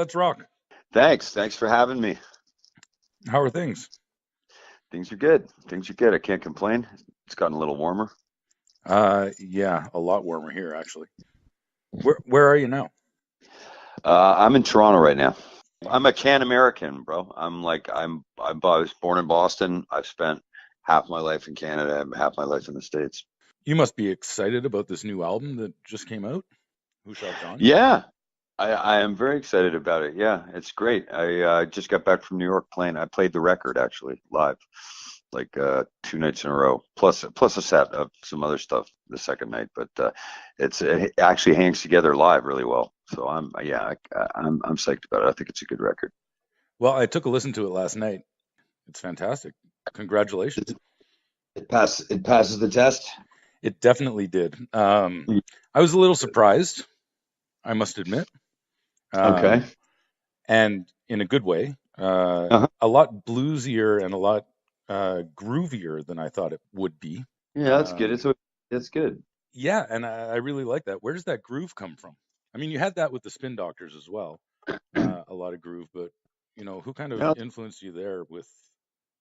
Let's Rock. Thanks for having me. How are things? Things are good. Things are good. I can't complain. It's gotten a little warmer. Yeah, a lot warmer here actually. Where are you now? I'm in Toronto right now. I'm a Can American, bro. I was born in Boston. I've spent half my life in Canada and half my life in the States. You must be excited about this new album that just came out. Who Shot John? Yeah, I am very excited about it. Yeah, it's great. I just got back from New York playing. I played the record actually live, like 2 nights in a row, plus a set of some other stuff the second night. But it actually hangs together live really well. So I'm psyched about it. I think it's a good record. Well, I took a listen to it last night. It's fantastic. Congratulations. It passes the test. It definitely did. I was a little surprised, I must admit, Okay. um, and in a good way. Uh-huh. A lot bluesier and a lot groovier than I thought it would be. Yeah, that's good. Um, It's good. Yeah, and I really like that. Where does that groove come from? I mean, you had that with the Spin Doctors as well, a lot of groove, but who kind of Yeah. influenced you there with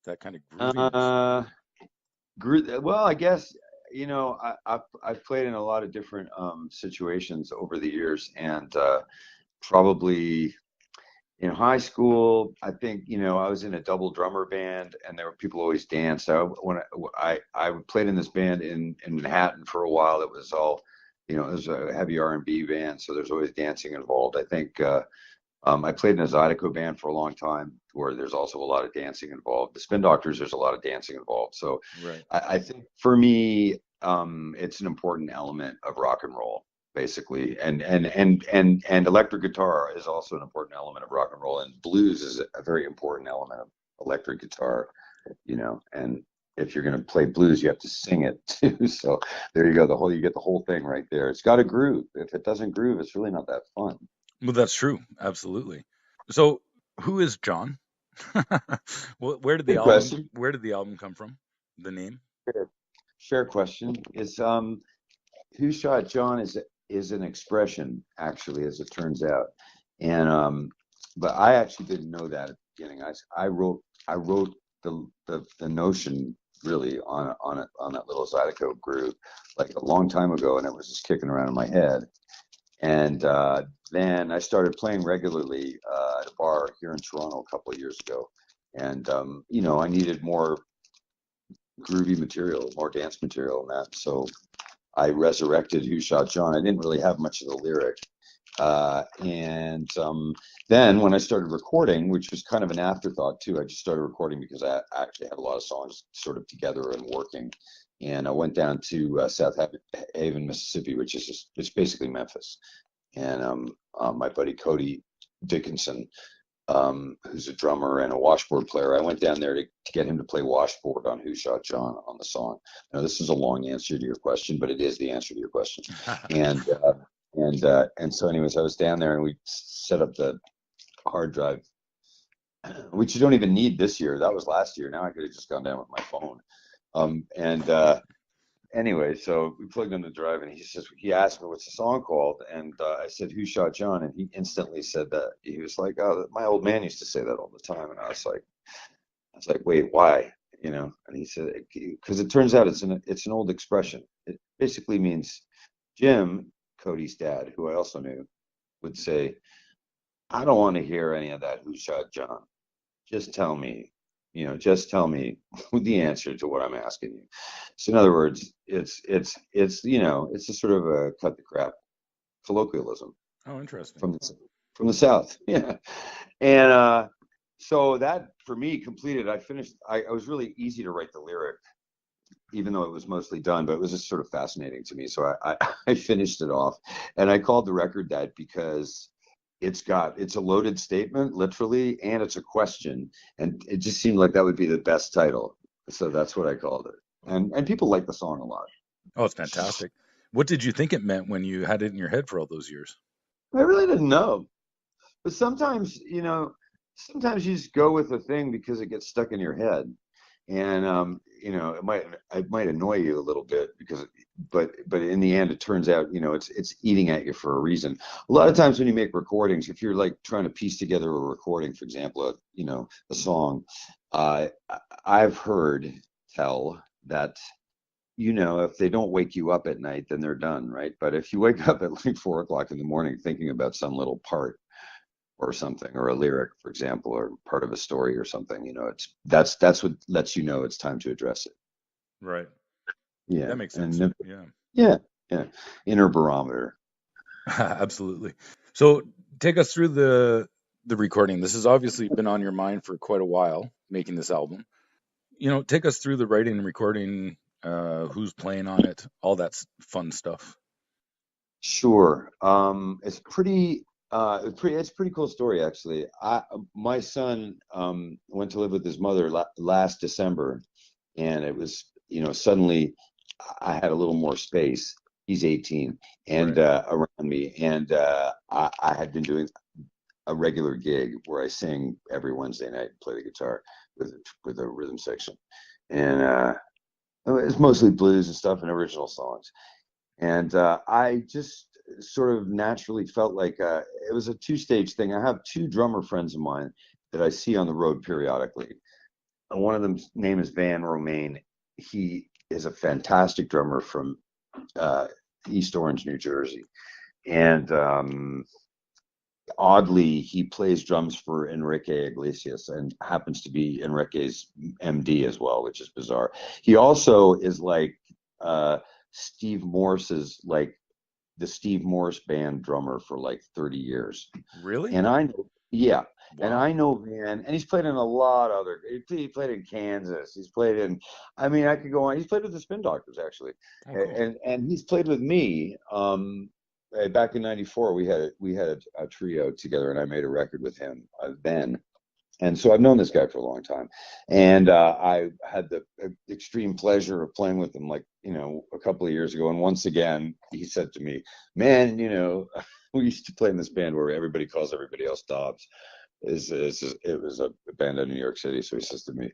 that kind of grooviness? Uh, well, I guess I've played in a lot of different situations over the years, and probably in high school, I think I was in a double drummer band, and there were people always danced. I played in this band in Manhattan for a while. It was all, it was a heavy R&B band, so there's always dancing involved. I think I played in a Zydeco band for a long time, where there's also a lot of dancing involved. The Spin Doctors, there's a lot of dancing involved. So Right. I think for me, it's an important element of rock and roll, basically, and electric guitar is also an important element of rock and roll, and blues is a very important element of electric guitar. And if you're going to play blues, you have to sing it too. So there you go. You get the whole thing right there. It's got a groove. If it doesn't groove, it's really not that fun. Well, that's true. Absolutely. So, who is John? Well, Good question. where did the album come from? The name? Fair, fair question. Who shot John is an expression, actually, as it turns out. And but I actually didn't know that at the beginning. I wrote the notion really on that little Zydeco groove like a long time ago, and it was just kicking around in my head. And then I started playing regularly at a bar here in Toronto a couple of years ago. And I needed more groovy material, more dance material, and that. So I resurrected Who Shot John. I didn't really have much of the lyric. And then when I started recording, which was kind of an afterthought too, I just started recording because I actually had a lot of songs sort of together and working. And I went down to South Haven, Mississippi, which is it's basically Memphis. And my buddy Cody Dickinson, who's a drummer and a washboard player. I went down there to get him to play washboard on Who Shot John on the song. Now, this is a long answer to your question, but it is the answer to your question. And so, anyways, I was down there and we set up the hard drive, which you don't even need this year. That was last year. Now I could have just gone down with my phone. And anyway, so we plugged in the drive, and he asked me what's the song called, and I said Who Shot John, and he instantly said that. He was like, "Oh, my old man used to say that all the time," and I was like, "Wait, why?" And he said, "Because it turns out it's an old expression. It basically means Jim, Cody's dad, who I also knew, would say, 'I don't want to hear any of that Who Shot John. Just tell me." Just tell me the answer to what I'm asking you. So in other words, it's a sort of a cut the crap colloquialism Oh, interesting. from the South. Yeah. And so that for me completed. I finished. I was really easy to write the lyric, even though it was mostly done, but it was just sort of fascinating to me. So I finished it off, and I called the record that because it's a loaded statement, literally, and it's a question, and it just seemed like that would be the best title. So that's what I called it, and people like the song a lot. Oh, it's fantastic. What did you think it meant when you had it in your head for all those years? I really didn't know, but sometimes you just go with a thing because it gets stuck in your head. and it might annoy you a little bit because, but in the end, it turns out, it's eating at you for a reason. A lot of times when you make recordings, if you're like trying to piece together a recording, for example, a song, uh, I've heard tell that, if they don't wake you up at night, then they're done, right? But if you wake up at like 4 o'clock in the morning thinking about some little part or something, or a lyric, for example, or part of a story or something, that's what lets you know it's time to address it. Right. Yeah, That makes sense. and Yeah. yeah, yeah, inner barometer. Absolutely. So take us through the recording. This has obviously been on your mind for quite a while, making this album. Take us through the writing and recording, who's playing on it, all that fun stuff. Sure. It's a pretty cool story actually. My son went to live with his mother last December, and it was, suddenly I had a little more space. He's 18 and Right. around me, and I had been doing a regular gig where I sing every Wednesday night and play the guitar with a rhythm section, and it's mostly blues and stuff and original songs. And I just sort of naturally felt like it was a two-stage thing. I have two drummer friends of mine that I see on the road periodically. And one of them's name is Van Romaine. He is a fantastic drummer from uh, East Orange, New Jersey. And oddly, he plays drums for Enrique Iglesias and happens to be Enrique's MD as well, which is bizarre. He also is like Steve Morse's, like the Steve Morse band drummer for like 30 years. Really? And I know, yeah. And Wow. I know Van, and he's played in a lot of other, he played in Kansas. He's played in, I mean, I could go on. He's played with the Spin Doctors, actually. Oh, cool. And he's played with me. Back in '94, we had a trio together, and I made a record with him then. And so I've known this guy for a long time, and I had the extreme pleasure of playing with him, like, a couple of years ago. And once again, he said to me, "Man, we used to play in this band where everybody calls everybody else Dobbs. It was a band in New York City." So he says to me,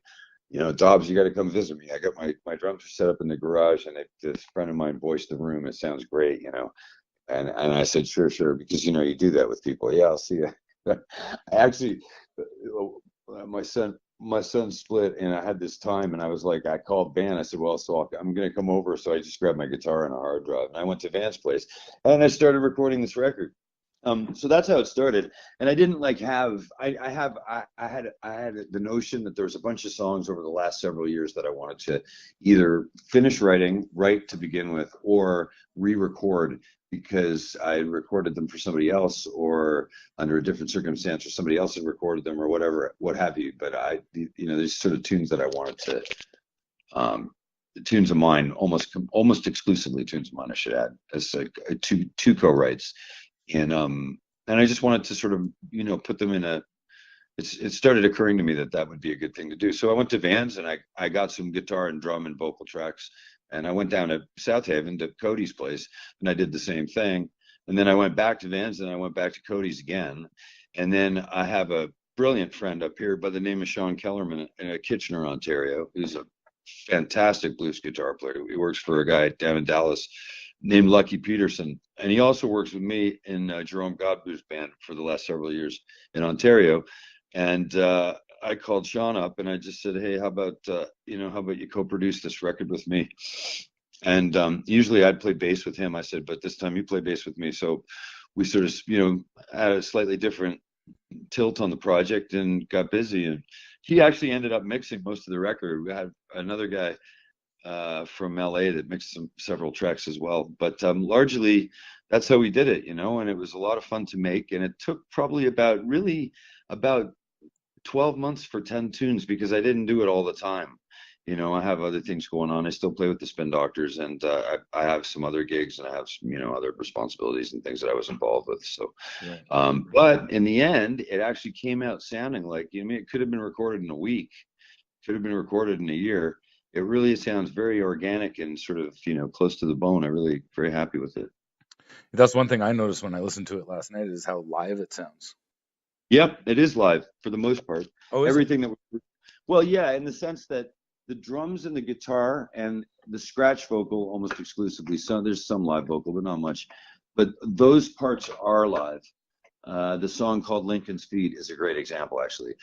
"Dobbs, you got to come visit me. I got my drums are set up in the garage, and this friend of mine voiced the room. It sounds great. And I said, sure, sure, because you do that with people. Yeah, I'll see you. I actually, my son split, and I had this time, and I was like, I called Van. I said, well, so I'm gonna come over. So I just grabbed my guitar and a hard drive, and I went to Van's place, and I started recording this record. So that's how it started. And I didn't like have I had the notion that there was a bunch of songs over the last several years that I wanted to either finish write to begin with, or re-record because I had recorded them for somebody else, or under a different circumstance, or somebody else had recorded them, or whatever, what have you. But there's sort of tunes that I wanted to, tunes of mine, almost exclusively tunes of mine, I should add, as two co-writes. And I just wanted to sort of, put them in a, it started occurring to me that that would be a good thing to do. So I went to Vans, and I got some guitar and drum and vocal tracks, and I went down to South Haven to Cody's place, and I did the same thing. And then I went back to Vans, and I went back to Cody's again. And then I have a brilliant friend up here by the name of Sean Kellerman in Kitchener, Ontario, who's a fantastic blues guitar player. He works for a guy down in Dallas named Lucky Peterson, and he also works with me in Jerome Godbout's band for the last several years in Ontario. And I called Sean up, and I just said, "Hey, how about you co-produce this record with me?" And usually I'd play bass with him. I said, "But this time you play bass with me." So we sort of, had a slightly different tilt on the project and got busy. And he actually ended up mixing most of the record. We had another guy from LA that mixed several tracks as well. But largely, that's how we did it, and it was a lot of fun to make. And it took probably about 12 months for 10 tunes, because I didn't do it all the time. I have other things going on. I still play with the Spin Doctors, and I have some other gigs, and I have some, other responsibilities and things that I was involved with. So, Right. but in the end, it actually came out sounding like, it could have been recorded in a week, could have been recorded in a year. It really sounds very organic and sort of, close to the bone. I'm really very happy with it. That's one thing I noticed when I listened to it last night is how live it sounds. Yep, it is live for the most part. Oh, is it? Everything that, well, yeah, in the sense that the drums and the guitar and the scratch vocal almost exclusively. So there's some live vocal, but not much. But those parts are live. The song called Lincoln's Feet is a great example, actually,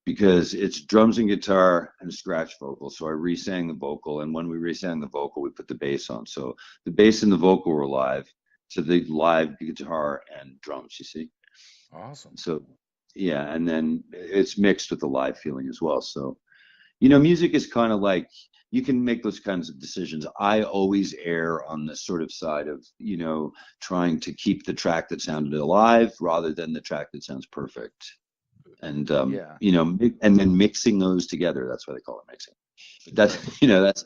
because it's drums and guitar and scratch vocal. So I re-sang the vocal, and when we re-sang the vocal, we put the bass on. So the bass and the vocal were live to the live guitar and drums, you see. Awesome. So yeah, and then it's mixed with the live feeling as well. So, you know, music is kind of like, you can make those kinds of decisions. I always err on the sort of side of, you know, trying to keep the track that sounded alive rather than the track that sounds perfect. And, you know, and then mixing those together. That's why they call it mixing. That's, you know, that's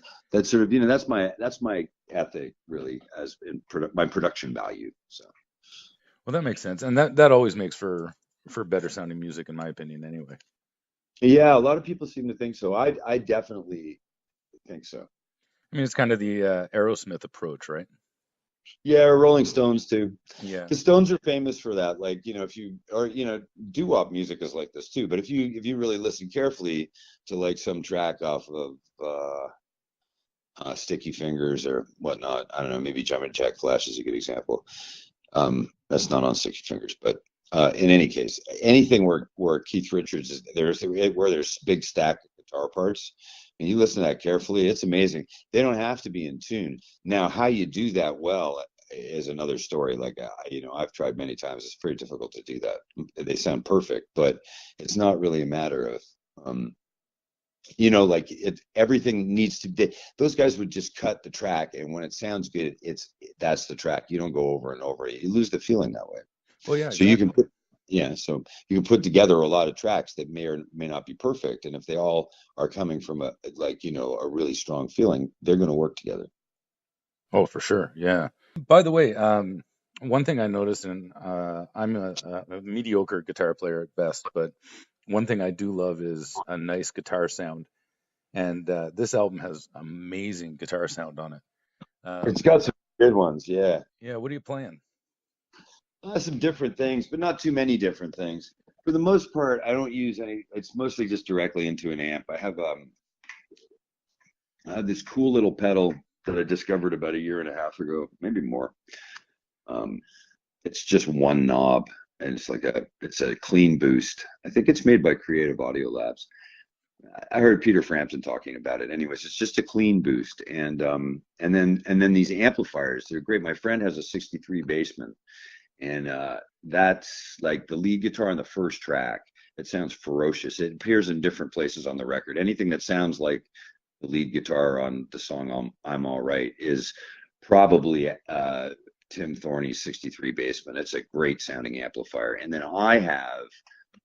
sort of, you know, that's my ethic really, as in my production value. So. Well, that makes sense. And that always makes for better sounding music, in my opinion, anyway. Yeah, a lot of people seem to think so. I definitely think so. I mean, it's kind of the Aerosmith approach, right? Yeah, Rolling Stones too. Yeah. The Stones are famous for that. Like, you know, if you, or, you know, doo-wop music is like this too. But if you really listen carefully to like some track off of Sticky Fingers or whatnot, I don't know, maybe Jumpin' Jack Flash is a good example. That's not on Sticky Fingers, but in any case, anything where Keith Richards is where there's big stack of guitar parts, and you listen to that carefully, it's amazing. They don't have to be in tune. Now, how you do that well is another story. Like, you know, I've tried many times. It's pretty difficult to do that. They sound perfect, but it's not really a matter of, you know, like everything needs to be, those guys would just cut the track, and when it sounds good, that's the track. You don't go over and over. You lose the feeling that way. Well, yeah, So exactly. so you can put together a lot of tracks that may or may not be perfect, and if they all are coming from a, like, you know, a really strong feeling, they're going to work together. Oh, for sure. Yeah. By the way, one thing I noticed, and I'm a mediocre guitar player at best, but one thing I do love is a nice guitar sound. And this album has amazing guitar sound on it. It's got some good ones, yeah. Yeah, what are you playing? Some different things, but not too many different things. For the most part, I don't use any. It's mostly just directly into an amp. I have this cool little pedal that I discovered about a year and a half ago, maybe more. Um, it's just one knob, and it's a clean boost. I think it's made by Creative Audio Labs. I heard Peter Frampton talking about it. Anyways, it's just a clean boost, and then these amplifiers, they're great. My friend has a '63 Bassman, and that's like the lead guitar on the first track. It sounds ferocious. It appears in different places on the record. Anything that sounds like the lead guitar on the song I'm All Right is probably Tim Thorney's '63 Bassman. It's a great sounding amplifier. And then I have,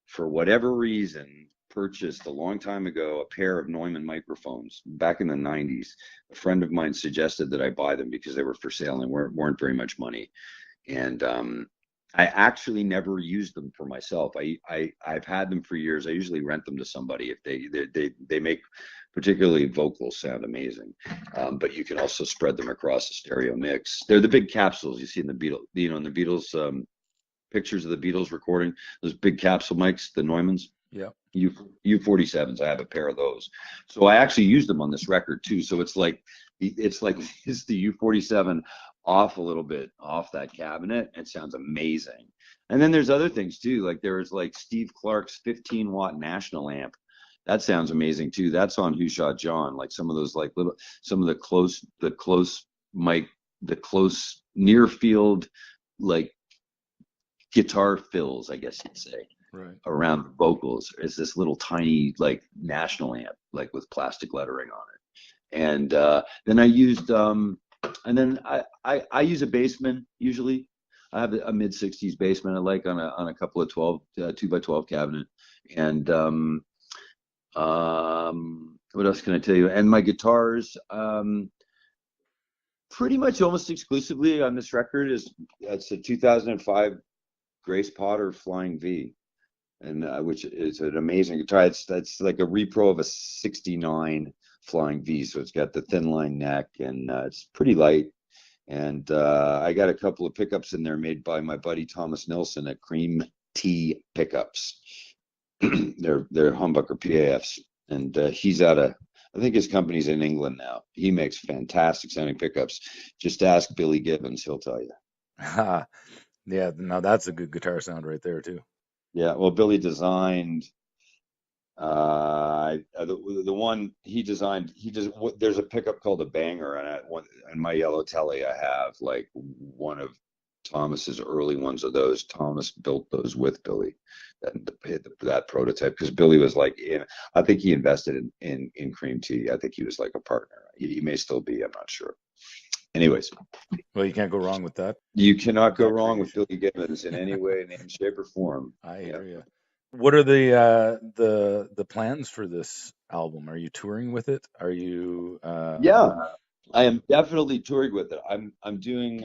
for whatever reason, purchased a long time ago a pair of Neumann microphones back in the '90s. A friend of mine suggested that I buy them because they were for sale and weren't very much money. And I actually never used them for myself. I've had them for years. I usually rent them to somebody if they make particularly vocals sound amazing. But you can also spread them across a stereo mix. They're the big capsules you see in the Beatles, you know, in the Beatles pictures of the Beatles recording, those big capsule mics, the Neumanns. Yeah. U47s. I have a pair of those. So I actually used them on this record too. So it's like it's the U47 off a little bit off that cabinet. It sounds amazing. And then there's other things too. Like there's like Steve Clark's 15-watt National amp. That sounds amazing too. That's on Who Shot John. Like some of those like some of the close mic, the close near field like guitar fills, I guess you'd say. Right. Around the vocals is this little tiny like National amp, like with plastic lettering on it. And then I used and then I use a Bassman usually. I have a mid '60s Bassman I like on a couple of 2x12 cabinet. And what else can I tell you? And my guitars, pretty much almost exclusively on this record it's a 2005 Grace Potter Flying V. And which is an amazing guitar. That's like a repro of a '69 Flying V, so it's got the thin line neck, and it's pretty light. And I got a couple of pickups in there made by my buddy Thomas Nilsson at Cream Tea Pickups. they're humbucker PAFs, and he's out of I think his company's in England now. He makes fantastic sounding pickups. Just ask Billy Gibbons, he'll tell you. Yeah, now that's a good guitar sound right there too. Yeah, well, Billy designed the one he designed. There's a pickup called a Banger, and in my yellow telly I have like one of Thomas's early ones of those. Thomas built those with Billy, that prototype, because Billy was like, I think he invested in Cream Tea. I think he was like a partner. He may still be. I'm not sure. Anyways, Well, you can't go wrong with that. you cannot go That wrong with creation. Billy Gibbons in any way, name, shape, or form. I Yeah. hear you. What are the plans for this album? Are you touring with it? Are you Yeah, I am definitely touring with it. I'm doing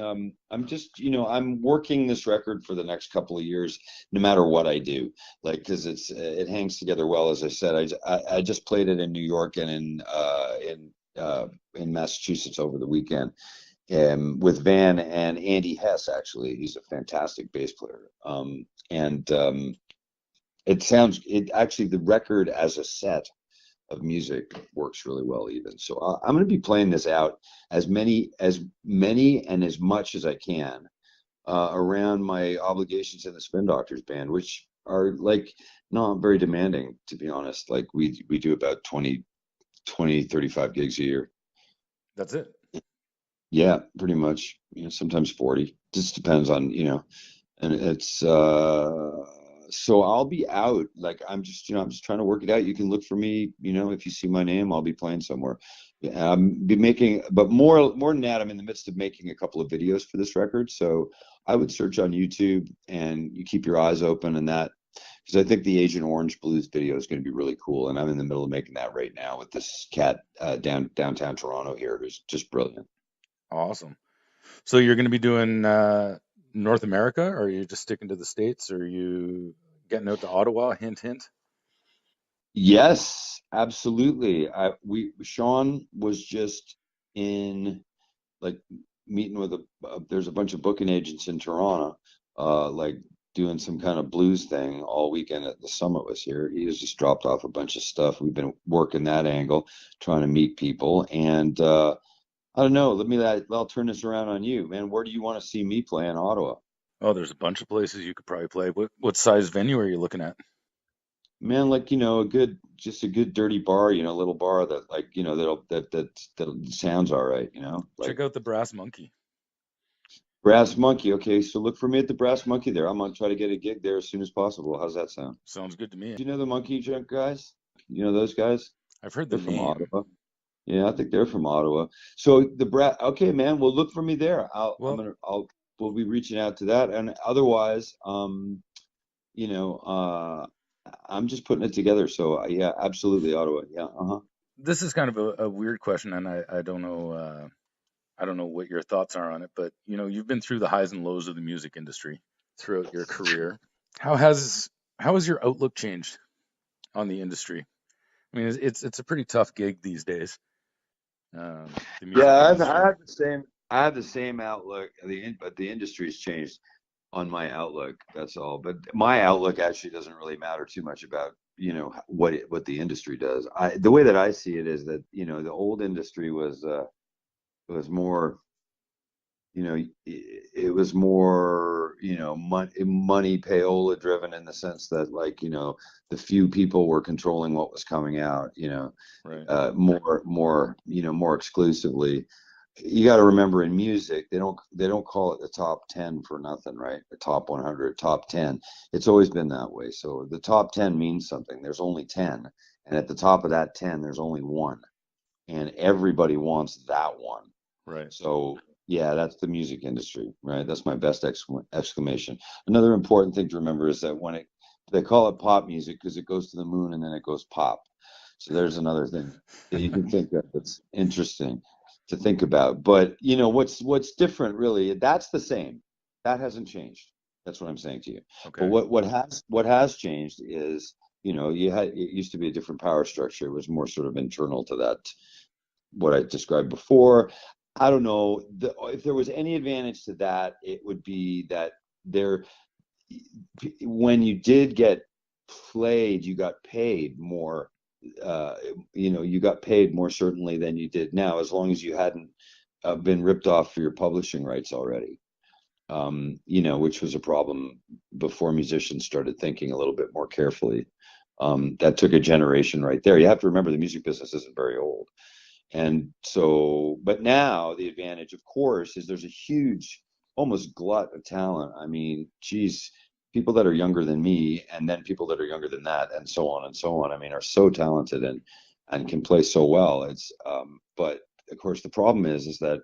I'm just, I'm working this record for the next couple of years, no matter what I do. Like, because it hangs together well. As I said, I just played it in New York and in Massachusetts over the weekend, with Van and Andy Hess. Actually, he's a fantastic bass player. And it actually, the record as a set of music works really well even. So I'm going to be playing this out as many and as much as I can, around my obligations in the Spin Doctors band, which are like not very demanding, to be honest. Like we do about 35 gigs a year. that's it? Yeah, pretty much. Sometimes 40. Just depends on, and it's so I'll be out. Like, I'm just trying to work it out. You can look for me, if you see my name, I'll be playing somewhere. Yeah, be making, but more than that, I'm in the midst of making a couple of videos for this record. So I would search on YouTube, and you keep your eyes open, and that, because I think the Agent Orange Blues video is going to be really cool, and I'm in the middle of making that right now with this cat, downtown Toronto here, who's just brilliant. Awesome. So you're going to be doing North America, or are you just sticking to the States? Or are you getting out to Ottawa? Hint, hint. Yes, absolutely. Sean was just in, like, meeting with there's a bunch of booking agents in Toronto, like doing some kind of blues thing all weekend at the Summit was here. He has just dropped off a bunch of stuff. We've been working that angle, trying to meet people, and I don't know. I'll turn this around on you, man. Where do you want to see me play in Ottawa? Oh, there's a bunch of places you could probably play. What size venue are you looking at? Man, like, just a good dirty bar, little bar that, like, that sounds all right, like Check out the Brass Monkey. Brass Monkey. Okay, so look for me at the Brass Monkey there. I'm gonna try to get a gig there as soon as possible. How's that sound? Sounds good to me. Do you know the Monkey Junk guys? You know those guys? I've heard the They're from name. Ottawa. Yeah, I think they're from Ottawa. So the Brass. Okay, man. Well, look for me there. Well, We'll be reaching out to that, and otherwise, you know, I'm just putting it together. So yeah, absolutely Ottawa. Yeah. Uh-huh. this is kind of a weird question, and I don't know. I don't know what your thoughts are on it, but you've been through the highs and lows of the music industry throughout your career. How has how has your outlook changed on the industry? I mean, it's a pretty tough gig these days. The music Yeah, I industry. have the same. I have the same outlook. But the industry's changed on my outlook. That's all. But my outlook actually doesn't really matter too much about, what the industry does. The way that I see it is that, the old industry was more, it was more, money payola driven, in the sense that, like, the few people were controlling what was coming out, Right. more exclusively. You got to remember, in music, they don't call it the top 10 for nothing, right? The top 100, top 10. It's always been that way. So the top 10 means something. There's only 10, and at the top of that 10, there's only one, and everybody wants that one. Right. So yeah, that's the music industry, right? That's my best exclamation. Another important thing to remember is that they call it pop music because it goes to the moon and then it goes pop. So there's another thing that you can think of that's interesting to think about. But what's different, really, that's the same. That hasn't changed. That's what I'm saying to you. But Okay. what has changed is, it used to be a different power structure. It was more sort of internal to that, what I described before. I don't know, if there was any advantage to that, it would be that there, when you did get played, you got paid more uh, you got paid more certainly than you did now, as long as you hadn't been ripped off for your publishing rights already. Which was a problem before musicians started thinking a little bit more carefully. That took a generation right there. You have to remember the music business isn't very old. And so, but now the advantage, of course, is there's a huge, almost glut of talent. I mean, geez, people that are younger than me, and then people that are younger than that, and so on and so on. I mean, are so talented and can play so well. But of course, the problem is that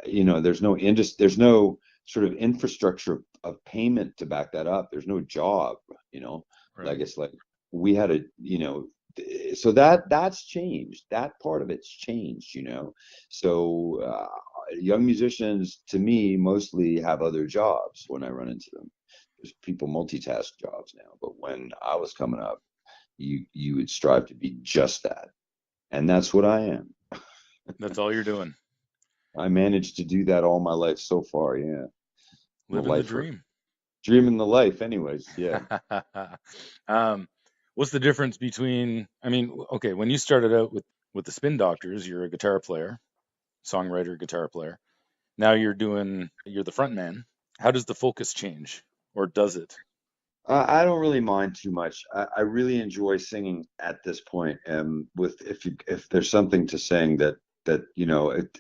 there's no sort of infrastructure of payment to back that up. There's no job, Right. like it's like we had so that's changed. That part of it's changed, So young musicians, to me, mostly have other jobs when I run into them. There's people multitask jobs now, but when I was coming up, you would strive to be just that, and that's what I am. That's all you're doing. I managed to do that all my life so far. Yeah, I'm a Living the lifer, dream. dreaming the life. Anyways, yeah. um, what's the difference between, I mean, okay, when you started out with the Spin Doctors, you're a guitar player, songwriter, guitar player. Now you're the front man. How does the focus change, or does it? I don't really mind too much. I really enjoy singing at this point. With if there's something to sing that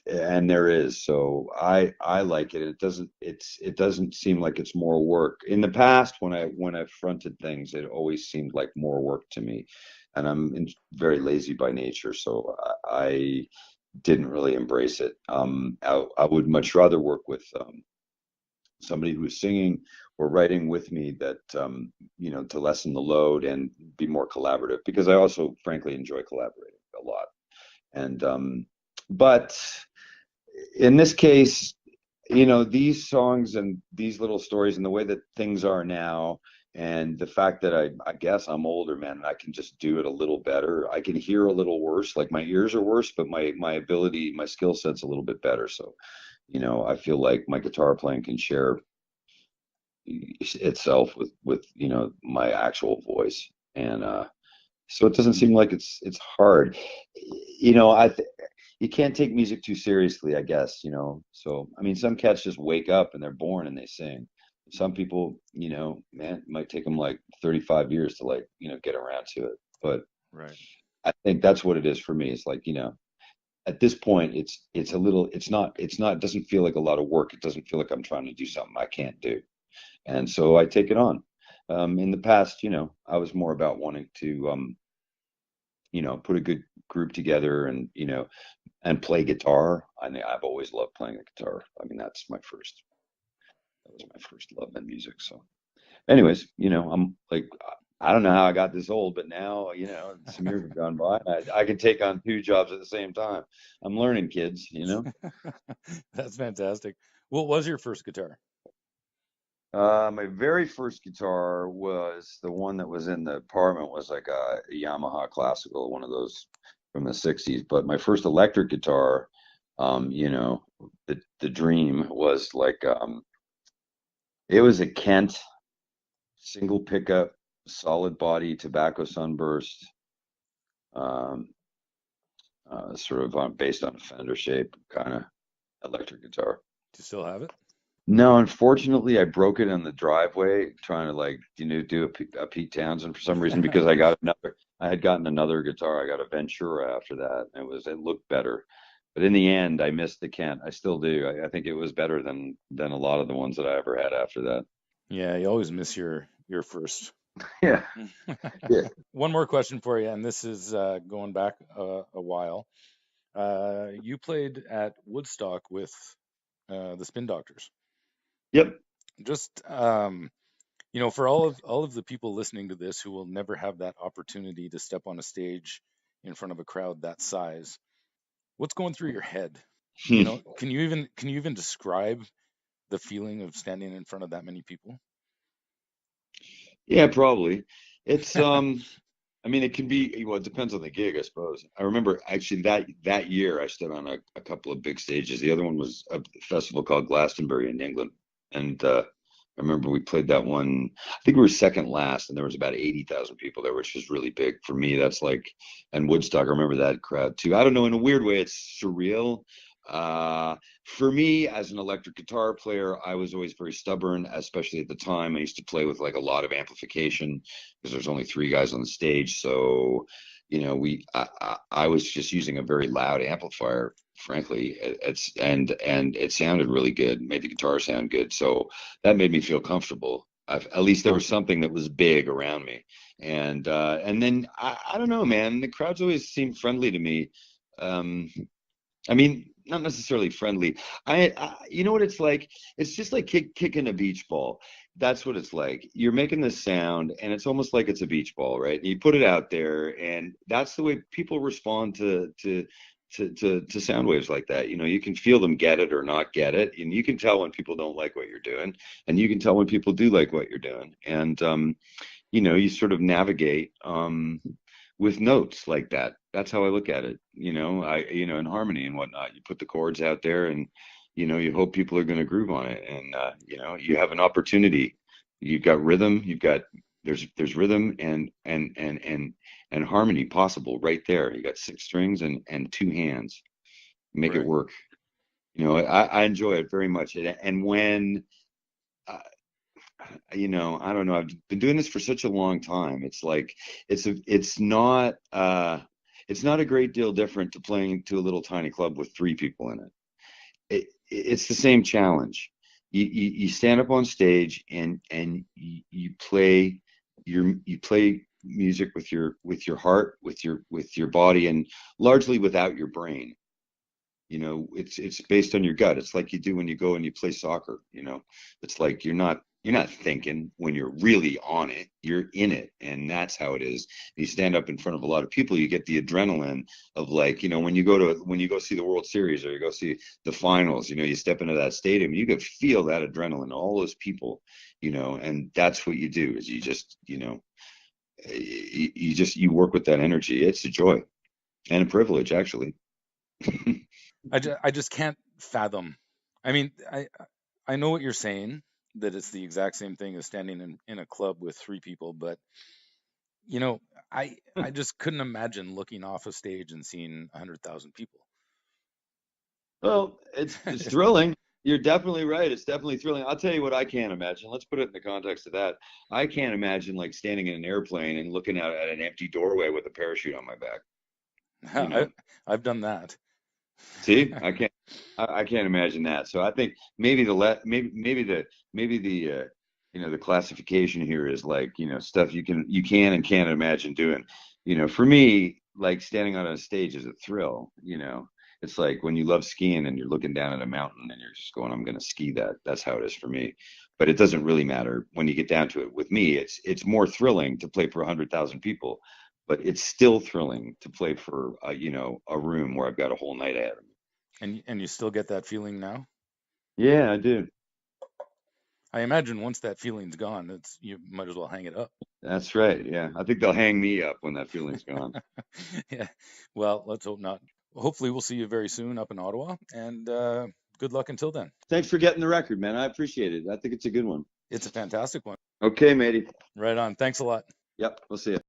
and there is, so I like it. It doesn't seem like it's more work. In the past, when I fronted things, it always seemed like more work to me, and very lazy by nature, so I didn't really embrace it. I would much rather work with somebody who's singing or writing with me that to lessen the load and be more collaborative, because I also frankly enjoy collaborating a lot. And but in this case, these songs and these little stories and the way that things are now, and the fact that I guess I'm older, man, and I can just do it a little better. I can hear a little worse, like my ears are worse, but my ability, my skill set's a little bit better. So I feel like my guitar playing can share itself with my actual voice, and so it doesn't seem like it's hard. You can't take music too seriously, I guess. So I mean, some cats just wake up and they're born and they sing. Some people, man, it might take them like 35 years to like get around to it. But Right. I think that's what it is for me. It's like, at this point, it's a little, it doesn't feel like a lot of work. It doesn't feel like I'm trying to do something I can't do, and so I take it on. In the past, I was more about wanting to, put a good group together and play guitar. I mean, I've always loved playing the guitar. I mean, that was my first love in music. So, anyways, I'm like, I don't know how I got this old, but now, some years have gone by. I can take on two jobs at the same time. I'm learning, kids. That's fantastic. What was your first guitar? My very first guitar was the one that was in the apartment, was like a Yamaha Classical, one of those from the 60s. But my first electric guitar, the dream was like, it was a Kent single pickup, solid body, tobacco sunburst, um, sort of based on a Fender shape kind of electric guitar. Do you still have it? No, unfortunately, I broke it in the driveway trying to like, do a Pete Townsend for some reason, because I had gotten another guitar. I got a Ventura after that. It looked better. But in the end, I missed the Kent. I still do. I think it was better than a lot of the ones that I ever had after that. Yeah, you always miss your first. Yeah. Yeah. One more question for you, and this is going back a while. You played at Woodstock with the Spin Doctors. Yep. Just for all of the people listening to this who will never have that opportunity to step on a stage in front of a crowd that size, what's going through your head? Can you even describe the feeling of standing in front of that many people? Yeah, probably. It's I mean, it can be, well, it depends on the gig, I suppose. I remember actually that year I stood on a couple of big stages. The other one was a festival called Glastonbury in England. And I remember we played that one. I think we were second last, and there was about 80,000 people there, which is really big for me. That's like, and Woodstock. I remember that crowd too. I don't know. In a weird way, it's surreal. Uh, for me, as an electric guitar player, I was always very stubborn, especially at the time. I used to play with like a lot of amplification because there's only three guys on the stage. So, I was just using a very loud amplifier. Frankly, and it sounded really good, made the guitar sound good. So that made me feel comfortable. At least there was something that was big around me, and then I don't know, man. The crowds always seem friendly to me. Um, I mean, not necessarily friendly. You know what it's like? It's just like kicking a beach ball. That's what it's like. You're making this sound, and it's almost like it's a beach ball, right? You put it out there, and that's the way people respond to sound waves like that. You know, you can feel them get it or not get it, and you can tell when people don't like what you're doing, and you can tell when people do like what you're doing. And you sort of navigate with notes like that. That's how I look at it. In harmony and whatnot. You put the chords out there, and you hope people are going to groove on it, and you have an opportunity. You've got rhythm. There's rhythm and harmony possible right there. You got six strings and two hands. Make it Right. work. I enjoy it very much. And when uh, I don't know. I've been doing this for such a long time. It's like it's not a great deal different to playing to a little tiny club with three people in it. It's the same challenge. You stand up on stage and you play music with your heart, with your body, and largely without your brain. It's based on your gut. It's like you do when you go and you play soccer. It's like you're not thinking when you're really on it. You're in it, and that's how it is. You stand up in front of a lot of people, you get the adrenaline of, like, when you go see the World Series or you go see the finals. You step into that stadium, you can feel that adrenaline, all those people. And that's what you do, is you work with that energy. It's a joy and a privilege, actually. I just can't fathom. I mean, I know what you're saying, that it's the exact same thing as standing in a club with three people, but you know, I just couldn't imagine looking off a stage and seeing 100,000 people. Well, it's thrilling. You're definitely right. It's definitely thrilling. I'll tell you what I can't imagine. Let's put it in the context of that. I can't imagine like standing in an airplane and looking out at an empty doorway with a parachute on my back. You I know, I've done that. See, I can't imagine that. So I think maybe the classification here is like, stuff you can and can't imagine doing. For me, like standing on a stage is a thrill. It's like when you love skiing and you're looking down at a mountain and you're just going, I'm going to ski that. That's how it is for me. But it doesn't really matter when you get down to it. With me, it's more thrilling to play for 100,000 people, but it's still thrilling to play for a room where I've got a whole night ahead of me. And you still get that feeling now? Yeah, I do. I imagine once that feeling's gone, it's you might as well hang it up. That's right. Yeah, I think they'll hang me up when that feeling's gone. Yeah. Well, let's hope not. Hopefully, we'll see you very soon up in Ottawa, and good luck until then. Thanks for getting the record, man. I appreciate it. I think it's a good one. It's a fantastic one. Okay, matey. Right on. Thanks a lot. Yep, we'll see you.